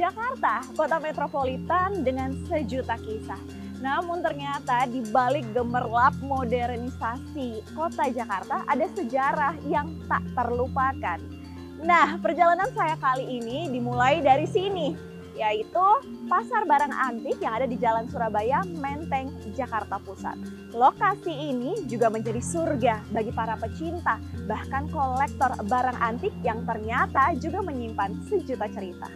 Jakarta, kota metropolitan dengan sejuta kisah. Namun ternyata di balik gemerlap modernisasi kota Jakarta ada sejarah yang tak terlupakan. Nah, perjalanan saya kali ini dimulai dari sini, yaitu Pasar Barang Antik yang ada di Jalan Surabaya, Menteng, Jakarta Pusat. Lokasi ini juga menjadi surga bagi para pecinta, bahkan kolektor barang antik yang ternyata juga menyimpan sejuta cerita.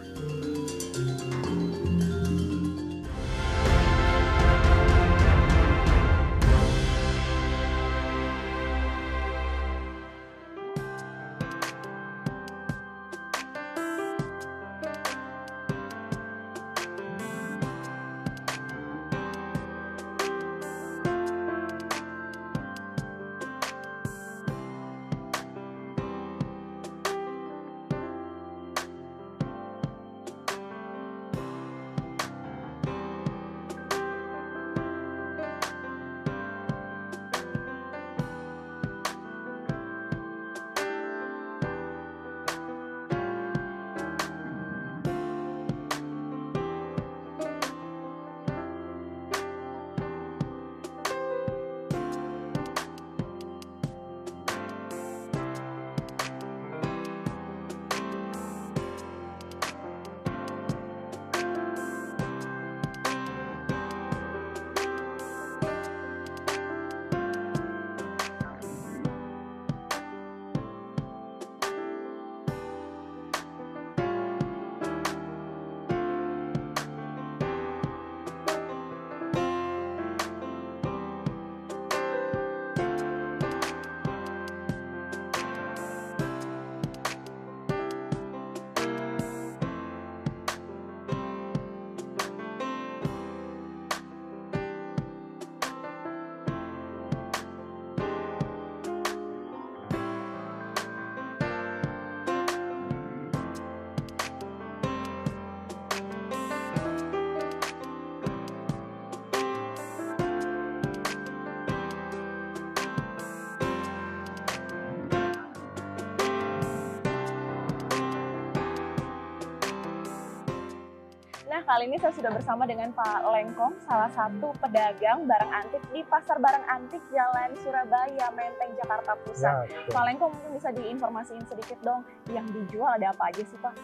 Nah, kali ini saya sudah bersama dengan Pak Lengkong, salah satu pedagang barang antik di Pasar Barang Antik Jalan Surabaya, Menteng, Jakarta Pusat. Ya, Pak Lengkong, mungkin bisa diinformasiin sedikit dong, yang dijual ada apa aja sih, Pak?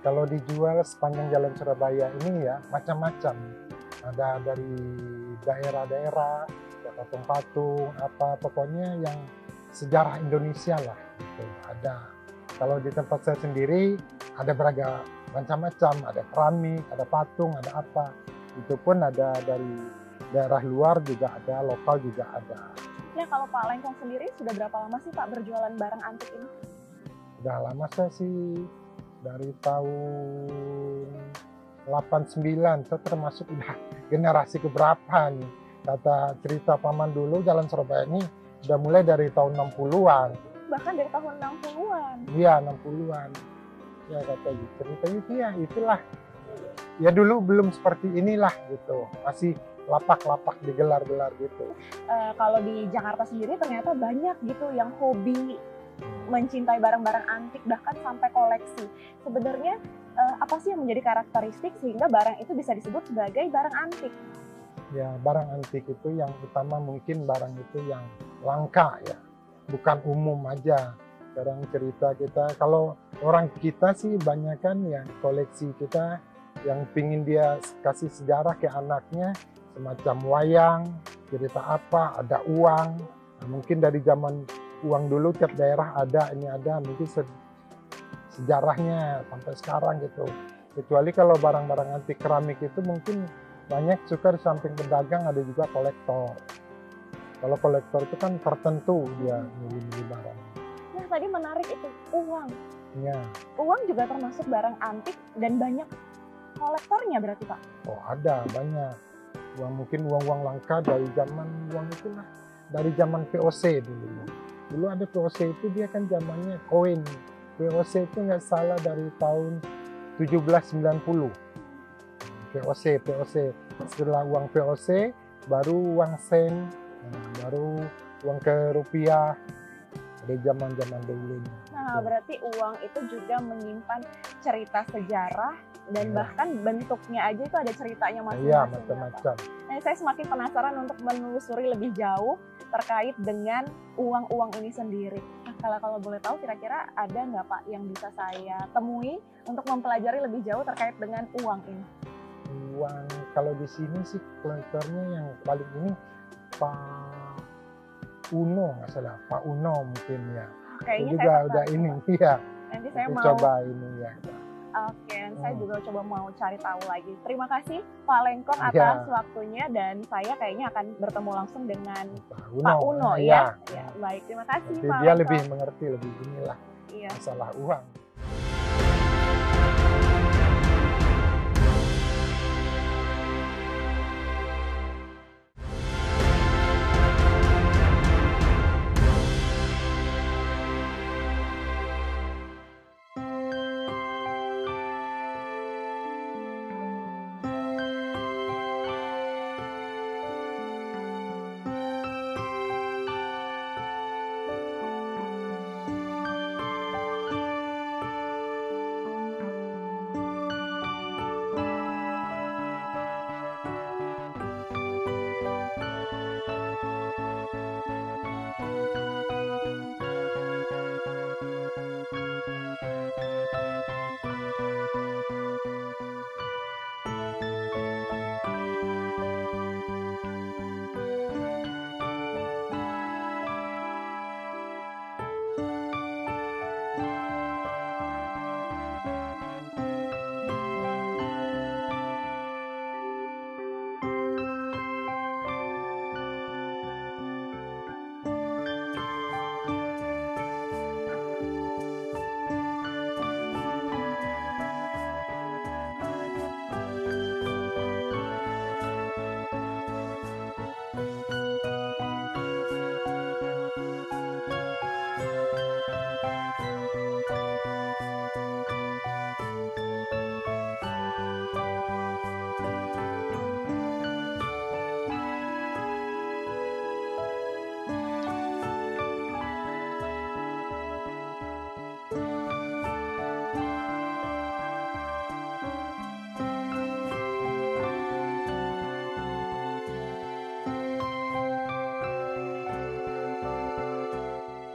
Kalau dijual sepanjang Jalan Surabaya ini ya macam-macam. Ada dari daerah-daerah, patung-patung, apa pokoknya yang sejarah Indonesia lah. Gitu. Ada. Kalau di tempat saya sendiri ada beragam macam-macam, ada keramik, ada patung, ada apa. Itu pun ada dari daerah luar juga ada, lokal juga ada. Nah, kalau Pak Lengkong sendiri sudah berapa lama sih Pak berjualan barang antik ini? Udah lama saya sih, dari tahun 89, saya termasuk udah generasi keberapa nih. Kata cerita paman dulu, Jalan Surabaya ini udah mulai dari tahun 60-an. Bahkan dari tahun 60-an? Iya, 60-an. Ya kata ceritanya sih ya itulah. Ya dulu belum seperti inilah gitu. Masih lapak-lapak digelar-gelar gitu. Kalau di Jakarta sendiri ternyata banyak gitu yang hobi mencintai barang-barang antik, bahkan sampai koleksi. Sebenarnya apa sih yang menjadi karakteristik sehingga barang itu bisa disebut sebagai barang antik? Ya, barang antik itu yang utama mungkin barang itu yang langka ya, bukan umum aja. Sekarang cerita kita, kalau orang kita sih banyak kan yang koleksi kita yang pingin dia kasih sejarah ke anaknya, semacam wayang, cerita apa, ada uang. Nah, mungkin dari zaman uang dulu tiap daerah ada, ini ada, mungkin sejarahnya sampai sekarang gitu. Kecuali kalau barang-barang antik keramik itu mungkin banyak suka di samping pedagang ada juga kolektor. Kalau kolektor itu kan tertentu dia milih-milih barang. Nah, tadi menarik itu uang. Ya. Uang juga termasuk barang antik dan banyak kolektornya berarti Pak? Oh ada, banyak. Uang mungkin uang-uang langka dari zaman uang itulah. Dari zaman VOC dulu. Dulu ada VOC itu dia kan zamannya koin. VOC itu nggak salah dari tahun 1790. VOC. Setelah uang VOC, baru uang sen, baru uang ke rupiah. Dari zaman-zaman dulu. Nah, Berarti uang itu juga menyimpan cerita sejarah dan Iya. bahkan bentuknya aja itu ada ceritanya Iya, masing-masing. Bapak. macam-macam. Nah, saya semakin penasaran untuk menelusuri lebih jauh terkait dengan uang-uang ini sendiri. Nah, kalau boleh tahu kira-kira ada nggak Pak yang bisa saya temui untuk mempelajari lebih jauh terkait dengan uang ini? Uang kalau di sini sih kolektornya yang paling ini Pak Uno, nggak salah, Pak Uno mungkin ya. Kayaknya Itu saya juga tertarik, udah ini, Pak. iya. Nanti saya Itu mau coba ini ya. Oke, saya juga coba mau cari tahu lagi. Terima kasih Pak Lengkong Iya. atas waktunya dan saya kayaknya akan bertemu langsung dengan Pak Pak Uno iya. ya. Ya, baik, terima kasih Jadi Pak dia Lengkong. lebih mengerti lebih inilah Iya. masalah uang.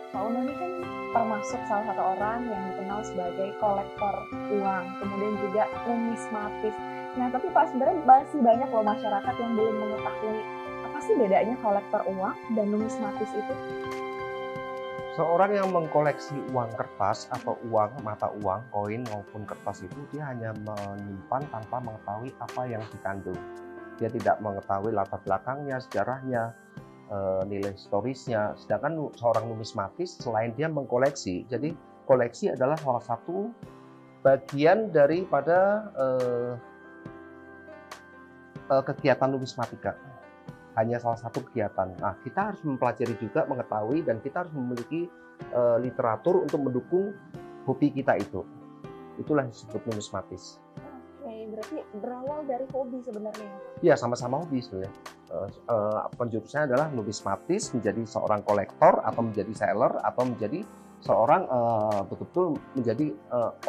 Pak Uno ini kan termasuk salah satu orang yang dikenal sebagai kolektor uang, kemudian juga numismatis. Nah, tapi Pak, sebenarnya masih banyak loh masyarakat yang belum mengetahui apa sih bedanya kolektor uang dan numismatis itu. Seorang yang mengkoleksi uang kertas atau uang, mata uang, koin maupun kertas itu dia hanya menyimpan tanpa mengetahui apa yang dikandung. Dia tidak mengetahui latar belakangnya, sejarahnya, nilai historisnya. Sedangkan seorang numismatis selain dia mengkoleksi, jadi koleksi adalah salah satu bagian daripada kegiatan numismatika. Hanya salah satu kegiatan. Nah, kita harus mempelajari juga, mengetahui, dan kita harus memiliki literatur untuk mendukung hobi kita itu. Itulah yang disebut numismatis. Oke, berarti berawal dari hobi sebenarnya. Ya, sama-sama hobi sebenarnya. Penjurusnya adalah numismatis, menjadi seorang kolektor, atau menjadi seller, atau menjadi seorang betul-betul menjadi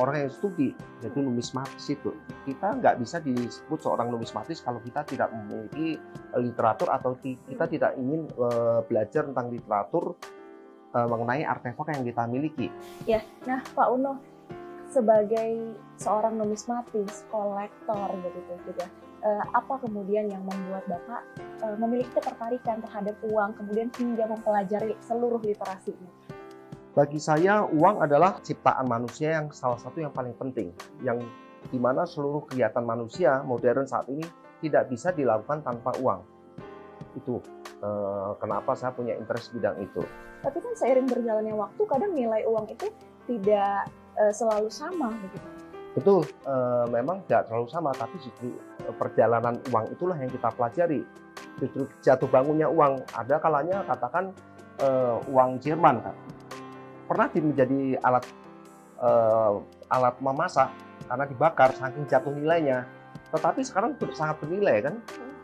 orang yang studi, yaitu numismatis itu. Kita nggak bisa disebut seorang numismatis kalau kita tidak memiliki literatur atau kita tidak ingin belajar tentang literatur mengenai artefak yang kita miliki. Ya, nah Pak Uno, sebagai seorang numismatis, kolektor begitu juga, apa kemudian yang membuat Bapak memiliki ketertarikan terhadap uang, kemudian hingga mempelajari seluruh literasinya? Bagi saya, uang adalah ciptaan manusia yang salah satu yang paling penting, yang dimana seluruh kegiatan manusia modern saat ini tidak bisa dilakukan tanpa uang. Itu kenapa saya punya interest bidang itu. Tapi kan seiring berjalannya waktu, kadang nilai uang itu tidak selalu sama, begitu. Betul, memang tidak terlalu sama, tapi justru perjalanan uang itulah yang kita pelajari. Justru jatuh bangunnya uang, ada kalanya katakan uang Jerman kan, pernah menjadi alat memasak karena dibakar saking jatuh nilainya. Tetapi sekarang sangat bernilai kan.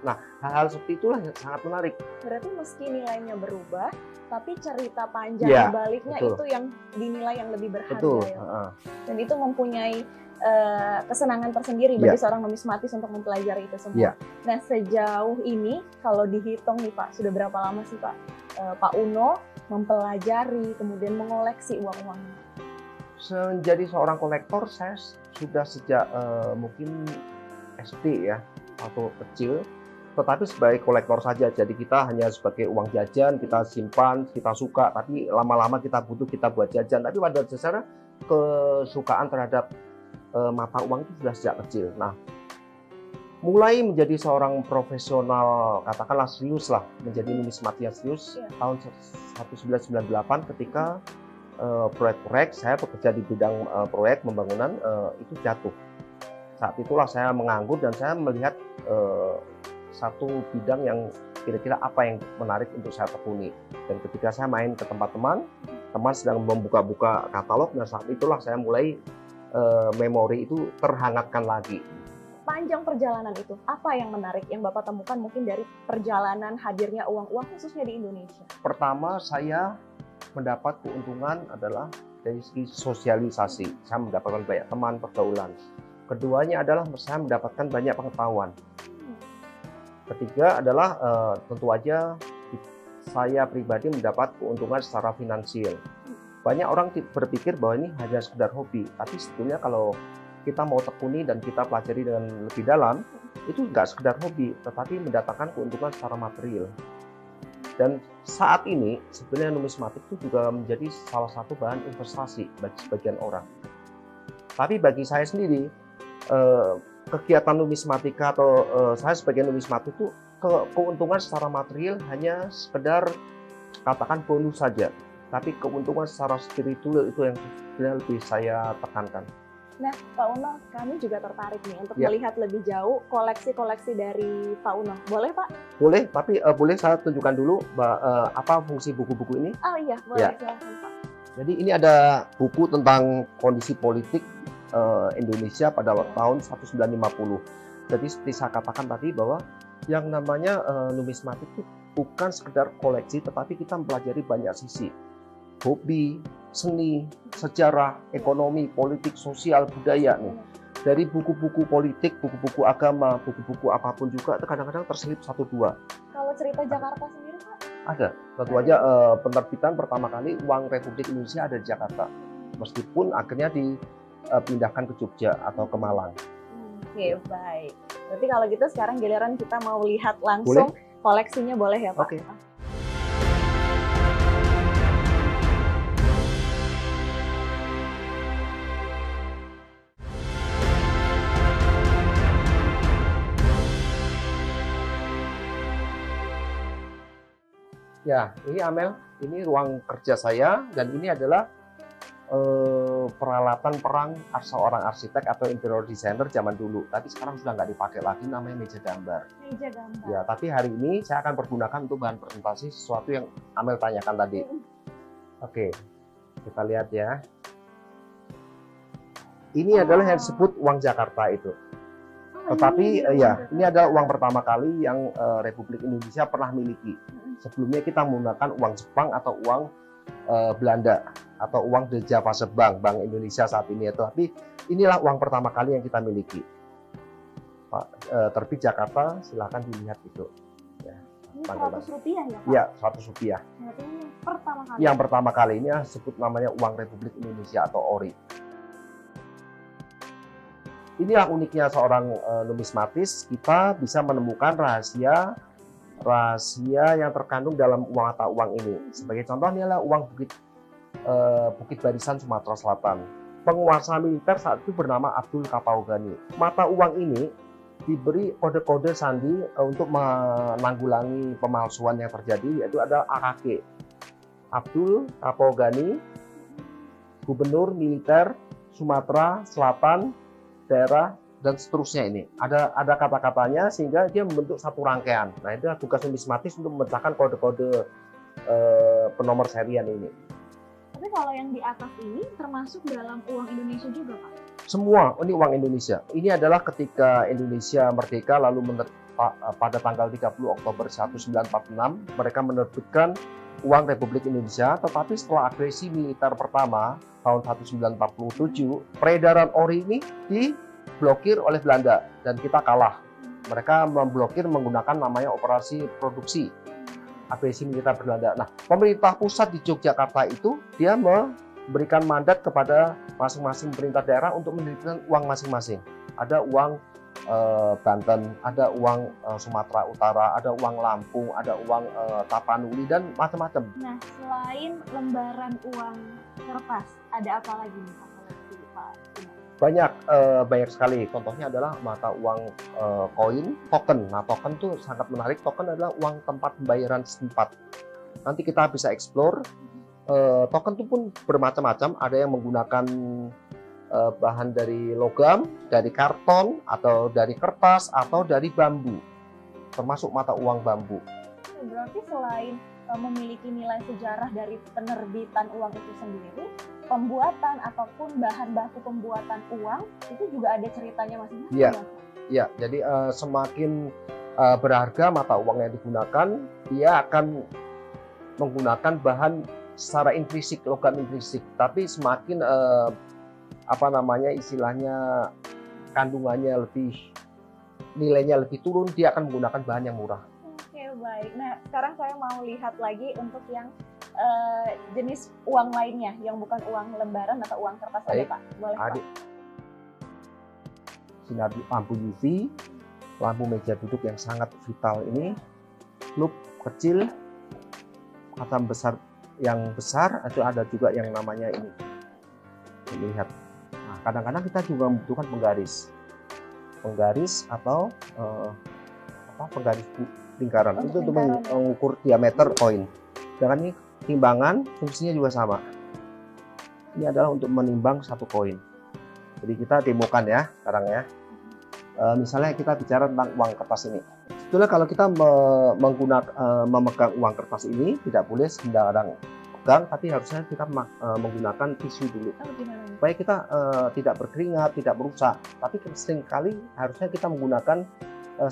Nah, hal-hal seperti itulah yang sangat menarik. Berarti meski nilainya berubah, tapi cerita panjang Iya, di baliknya betul. itu yang dinilai yang lebih berharga Betul. ya, Pak. Dan itu mempunyai kesenangan tersendiri bagi seorang numismatis untuk mempelajari itu semua. Iya. Nah, sejauh ini kalau dihitung nih Pak, sudah berapa lama sih Pak Pak Uno mempelajari kemudian mengoleksi uang-uang ini? Menjadi seorang kolektor saya sudah sejak mungkin SD ya, atau kecil, tetapi sebagai kolektor saja. Jadi kita hanya sebagai uang jajan, kita simpan, kita suka, tapi lama-lama kita butuh, kita buat jajan. Tapi pada dasarnya kesukaan terhadap mata uang itu sudah sejak kecil. Nah, mulai menjadi seorang profesional, katakanlah serius lah, menjadi numismatis yang serius tahun 1998 ketika proyek-proyek, saya bekerja di bidang proyek pembangunan itu jatuh. Saat itulah saya menganggur dan saya melihat satu bidang yang kira-kira apa yang menarik untuk saya tekuni. Dan ketika saya main ke tempat teman sedang membuka-buka katalog, dan saat itulah saya mulai memori itu terhangatkan lagi. Panjang perjalanan itu, apa yang menarik yang Bapak temukan mungkin dari perjalanan hadirnya uang-uang khususnya di Indonesia? Pertama, saya mendapat keuntungan adalah dari segi sosialisasi. Saya mendapatkan banyak teman, pergaulan. Keduanya adalah saya mendapatkan banyak pengetahuan. Ketiga adalah tentu aja saya pribadi mendapat keuntungan secara finansial. Banyak orang berpikir bahwa ini hanya sekedar hobi, tapi sebetulnya kalau kita mau tekuni dan kita pelajari dengan lebih dalam, itu nggak sekedar hobi, tetapi mendatangkan keuntungan secara material. Dan saat ini sebenarnya numismatik itu juga menjadi salah satu bahan investasi bagi sebagian orang. Tapi bagi saya sendiri, kegiatan numismatika atau saya sebagai numismatik itu keuntungan secara material hanya sekedar katakan bonus saja. Tapi keuntungan secara spiritual itu yang sebenarnya lebih saya tekankan. Nah, Pak Uno, kami juga tertarik nih untuk melihat lebih jauh koleksi-koleksi dari Pak Uno. Boleh, Pak? Boleh, tapi boleh saya tunjukkan dulu apa fungsi buku-buku ini? Oh iya, boleh. Silakan, Pak. Jadi ini ada buku tentang kondisi politik Indonesia pada tahun 1950. Jadi seperti saya katakan tadi bahwa yang namanya numismatik itu bukan sekedar koleksi, tetapi kita mempelajari banyak sisi. Hobi, seni, sejarah, ekonomi, politik, sosial, budaya nih. Dari buku-buku politik, buku-buku agama, buku-buku apapun juga kadang-kadang terselip 1-2. Kalau cerita Jakarta sendiri, Pak? Ada. Tentu aja penerbitan pertama kali uang Republik Indonesia ada di Jakarta. Meskipun akhirnya dipindahkan ke Jogja atau ke Malang. Oke, baik. Berarti kalau gitu sekarang giliran kita mau lihat langsung koleksinya, boleh ya, Pak? Oke. Ya, ini Amel, ini ruang kerja saya dan ini adalah peralatan perang seorang arsitek atau interior designer zaman dulu. Tapi sekarang sudah nggak dipakai lagi, namanya meja gambar. Meja gambar. Ya, tapi hari ini saya akan pergunakan untuk bahan presentasi sesuatu yang Amel tanyakan tadi. Oke, kita lihat ya. Ini adalah yang disebut uang Jakarta itu. Tetapi ya, ini adalah uang pertama kali yang Republik Indonesia pernah miliki. Sebelumnya kita menggunakan uang Jepang atau uang Belanda atau uang The Javase Bank, Bank Indonesia saat ini. Tapi inilah uang pertama kali yang kita miliki. Pak, terbit Jakarta, silahkan dilihat itu. Ya, ini Rp100 ya, Pak? Iya, Rp100. Berarti ini pertama kali. Yang pertama kali ini disebut namanya uang Republik Indonesia atau ORI. Inilah uniknya seorang numismatis, kita bisa menemukan rahasia yang terkandung dalam mata uang ini. Sebagai contoh, ini adalah uang Bukit Barisan, Sumatera Selatan. Penguasa militer saat itu bernama Abdul Kapau Gani. Mata uang ini diberi kode-kode sandi untuk menanggulangi pemalsuan yang terjadi, yaitu ada AKG. Abdul Kapau Gani, Gubernur Militer Sumatera Selatan, daerah dan seterusnya. Ini ada kata-katanya sehingga dia membentuk satu rangkaian. Nah, itu tugas numismatis untuk memecahkan kode-kode penomor serian ini. Tapi kalau yang di atas ini termasuk dalam uang Indonesia juga, Pak? Semua ini uang Indonesia. Ini adalah ketika Indonesia merdeka lalu pada tanggal 30 Oktober 1946 mereka menerbitkan uang Republik Indonesia, tetapi setelah agresi militer pertama tahun 1947, peredaran ori ini diblokir oleh Belanda dan kita kalah. Mereka memblokir menggunakan namanya operasi produksi, agresi militer Belanda. Nah, pemerintah pusat di Yogyakarta itu dia memberikan mandat kepada masing-masing pemerintah daerah untuk menerbitkan uang masing-masing. Ada uang Banten, ada uang Sumatera Utara, ada uang Lampung, ada uang Tapanuli dan macam-macam. Nah, selain lembaran uang kertas, ada apa lagi nih Pak? Banyak sekali. Contohnya adalah mata uang koin, token. Nah, token itu sangat menarik. Token adalah uang tempat pembayaran setempat. Nanti kita bisa explore. Token itu pun bermacam-macam. Ada yang menggunakan bahan dari logam, dari karton, atau dari kertas, atau dari bambu, termasuk mata uang bambu. Berarti selain memiliki nilai sejarah dari penerbitan uang itu sendiri, pembuatan ataupun bahan baku pembuatan uang itu juga ada ceritanya masing-masing. Iya. Jadi semakin berharga mata uang yang digunakan, dia akan menggunakan bahan secara intrinsik, logam intrinsik. Tapi semakin istilahnya kandungannya lebih, nilainya lebih turun, dia akan menggunakan bahan yang murah. Oke, baik. Nah, sekarang saya mau lihat lagi untuk yang jenis uang lainnya yang bukan uang lembaran atau uang kertas aja, Pak. Boleh, Pak? Sinar lampu UV, lampu meja duduk yang sangat vital ini, loop kecil, kaca besar yang besar, itu ada juga yang namanya ini. Lihat. Nah, kadang-kadang kita juga membutuhkan penggaris atau penggaris lingkaran itu untuk mengukur diameter koin. Sedangkan ini timbangan, fungsinya juga sama. Ini adalah untuk menimbang satu koin. Jadi kita demokan ya sekarang ya. Misalnya kita bicara tentang uang kertas ini. Sebetulnya kalau kita memegang uang kertas ini tidak boleh sembarang pegang, tapi harusnya kita menggunakan tisu dulu. Supaya kita tidak berkeringat, tidak merusak. Tapi seringkali harusnya kita menggunakan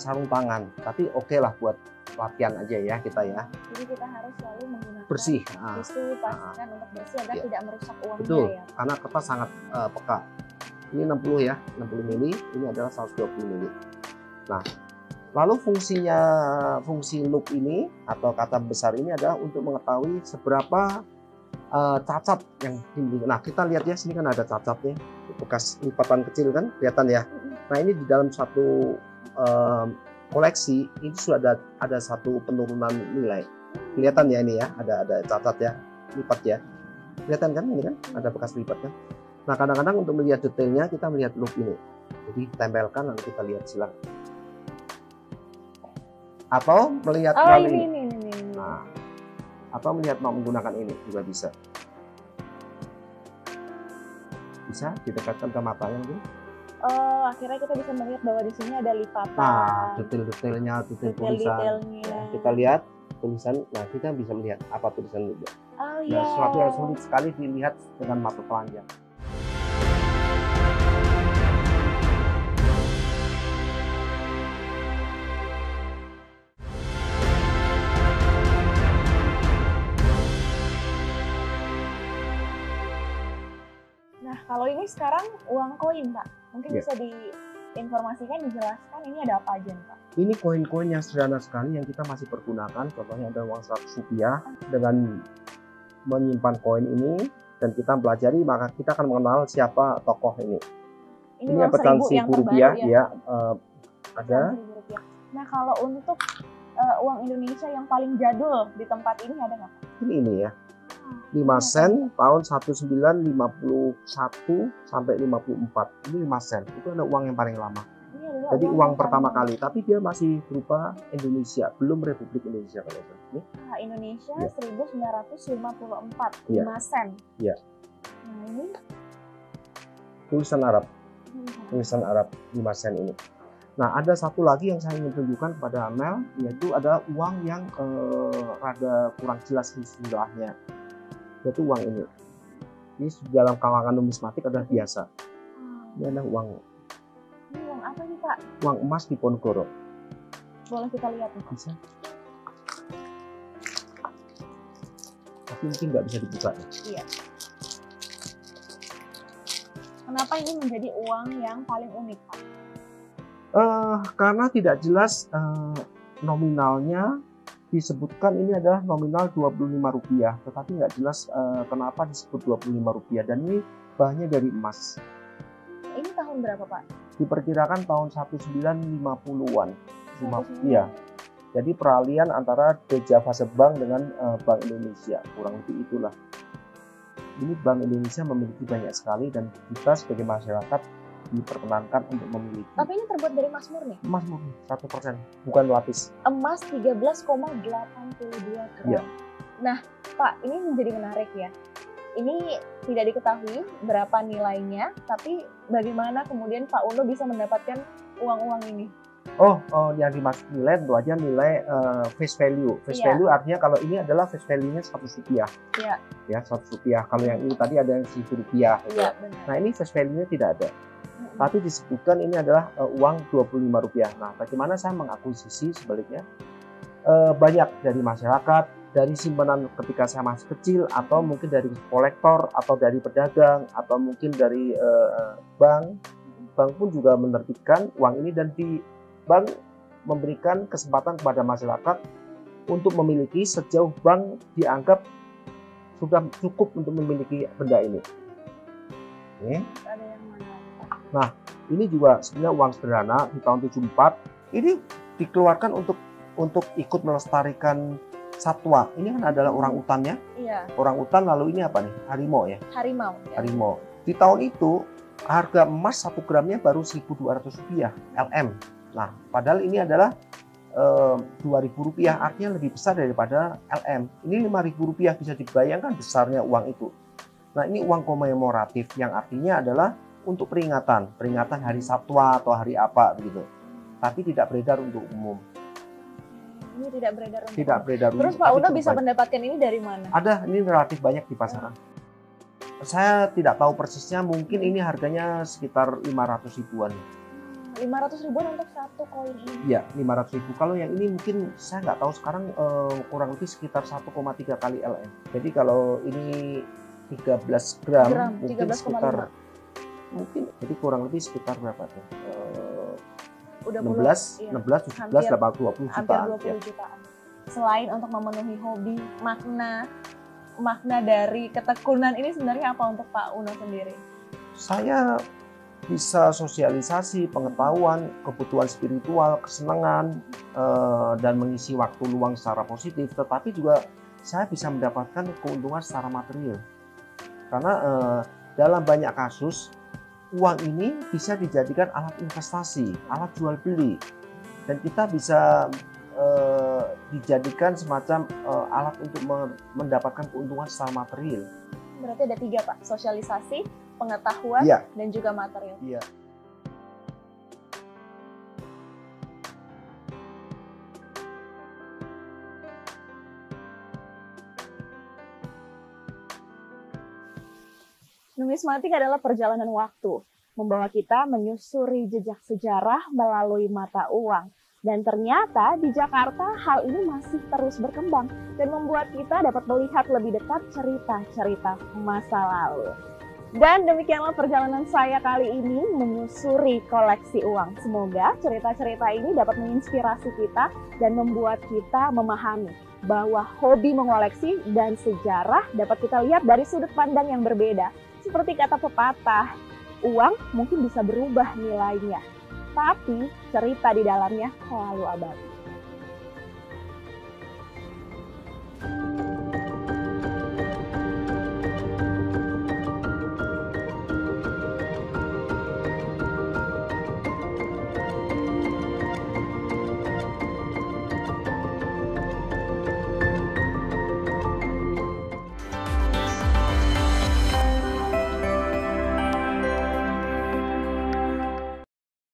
sarung tangan. Tapi oke lah buat latihan aja ya kita ya. Jadi kita harus selalu menggunakan bersih. Tisu pastikan untuk bersih agar tidak merusak uangnya. Betul, ya. Karena kertas sangat peka. Ini 60 ya, 60 mili, ini adalah 120 mili. Nah, lalu fungsi loop ini atau kaca besar ini adalah untuk mengetahui seberapa cacat yang timbul. Nah, kita lihat ya, sini kan ada cacatnya, bekas lipatan kecil kan, kelihatan ya. Nah, ini di dalam satu koleksi ini sudah ada satu penurunan nilai. Kelihatan ya ini ya, ada cacat ya, lipat ya. Kelihatan kan ini kan, ada bekas lipat kan. Nah, kadang-kadang untuk melihat detailnya kita melihat loop ini. Jadi ditempelkan lalu kita lihat silang. Atau melihat melalui ini. Nah, atau melihat menggunakan ini juga bisa. Bisa didekatkan ke matanya mungkin. Oh, akhirnya kita bisa melihat bahwa di sini ada lipatan. Nah, detail-detailnya, detail tulisan. Kita lihat tulisan, nah kita bisa melihat apa tulisan juga. Oh, nah, sesuatu yang sulit sekali dilihat dengan mata telanjang. Nah, kalau ini sekarang uang koin, Pak. Mungkin bisa diinformasikan, dijelaskan ini ada apa aja nih, Pak? Ini koin-koin yang sederhana sekali yang kita masih pergunakan. Contohnya ada uang 100 rupiah. Dengan menyimpan koin ini dan kita pelajari, maka kita akan mengenal siapa tokoh ini. Ini pecahan 1.000 rupiah ya. Ada. Nah, kalau untuk uang Indonesia yang paling jadul di tempat ini ada nggak, Pak? Ini ya. 5 sen tahun 1951 sampai 54. Ini 5 sen. Itu adalah uang yang paling lama. Jadi uang pertama kali, tapi dia masih berupa Indonesia, belum Republik Indonesia kalau ini. Nah, Indonesia 1954, 5 sen. Iya. Nah, ini tulisan Arab. Tulisan Arab 5 sen ini. Nah, ada satu lagi yang saya ingin tunjukkan kepada Amel, yaitu ada uang yang rada kurang jelas istilahnya. Yaitu uang ini. Ini dalam kalangan numismatik adalah biasa. Ini adalah uang. Ini uang apa nih, Pak? Uang emas Diponegoro. Boleh kita lihat nih. Bisa. Tapi mungkin nggak bisa dibuka nih. Iya. Kenapa ini menjadi uang yang paling unik, Pak? Karena tidak jelas nominalnya, disebutkan ini adalah nominal Rp25, tetapi nggak jelas kenapa disebut Rp25, dan ini bahannya dari emas. Ini tahun berapa, Pak? Diperkirakan tahun 1950-an. Iya. 1950. Jadi peralihan antara The Java Bank dengan Bank Indonesia, kurang lebih itulah. Ini Bank Indonesia memiliki banyak sekali dan kita sebagai masyarakat diperkenankan untuk memiliki. Tapi ini terbuat dari emas murni? Emas murni, 100%, bukan lapis. Emas 13,82 gram. Iya. Nah, Pak, ini menjadi menarik ya. Ini tidak diketahui berapa nilainya, tapi bagaimana kemudian Pak Uno bisa mendapatkan uang-uang ini? Yang dimaksud nilai tentu aja nilai face value. Face Iya. value artinya kalau ini adalah face value-nya Rp100. Iya. Ya, Rp100. Kalau yang ini tadi ada yang Rp1.000. Iya, benar. Nah, ini face value-nya tidak ada. Tapi disebutkan ini adalah uang Rp25. Nah, bagaimana saya mengakuisisi sebaliknya? Banyak dari masyarakat, dari simpanan ketika saya masih kecil, atau mungkin dari kolektor, atau dari pedagang, atau mungkin dari bank. Bank pun juga menerbitkan uang ini, dan di bank memberikan kesempatan kepada masyarakat untuk memiliki sejauh bank dianggap sudah cukup untuk memiliki benda ini. Oke. Ada yang mana? Nah, ini juga sebenarnya uang sederhana di tahun 74. Ini dikeluarkan untuk ikut melestarikan satwa. Ini kan adalah orang utannya. Iya, Orang utan, lalu ini apa nih? Harimau ya? harimau. Ya. Harimau. Di tahun itu harga emas 1 gramnya baru Rp1.200 LM. Nah, padahal ini adalah Rp2.000, artinya lebih besar daripada LM. Ini Rp5.000, bisa dibayangkan besarnya uang itu. Nah, ini uang komemoratif yang artinya adalah untuk peringatan hari satwa atau hari apa begitu. Tapi tidak beredar untuk umum. Ini tidak beredar untuk Tidak umum. beredar Terus umum, Pak tapi Uno cukup bisa banyak. mendapatkan ini dari mana? Ada, ini relatif banyak di pasaran. Saya tidak tahu persisnya, mungkin ini harganya sekitar 500 ribuan. 500 ribuan untuk satu koin ini. Iya, 500 ribu. Kalau yang ini mungkin saya nggak tahu sekarang, kurang lebih sekitar 1,3 kali LM. Jadi kalau ini 13 gram, mungkin 13,5. sekitar, mungkin jadi kurang lebih sekitar berapa tuh? Udah 16, iya. 16, 17, 20 hampir jutaan. 20 Ya. jutaan. Selain untuk memenuhi hobi, makna dari ketekunan ini sebenarnya apa untuk Pak Uno sendiri? Saya bisa sosialisasi pengetahuan, kebutuhan spiritual, kesenangan, dan mengisi waktu luang secara positif. Tetapi juga saya bisa mendapatkan keuntungan secara material. Karena dalam banyak kasus, uang ini bisa dijadikan alat investasi, alat jual beli. Dan kita bisa dijadikan semacam alat untuk mendapatkan keuntungan secara material. Berarti ada 3, Pak. Sosialisasi, pengetahuan, Iya. dan juga material. Iya. Numismatik adalah perjalanan waktu, membawa kita menyusuri jejak sejarah melalui mata uang. Dan ternyata di Jakarta hal ini masih terus berkembang dan membuat kita dapat melihat lebih dekat cerita-cerita masa lalu. Dan demikianlah perjalanan saya kali ini menyusuri koleksi uang. Semoga cerita-cerita ini dapat menginspirasi kita dan membuat kita memahami bahwa hobi mengoleksi dan sejarah dapat kita lihat dari sudut pandang yang berbeda. Seperti kata pepatah, uang mungkin bisa berubah nilainya, tapi cerita di dalamnya selalu abadi.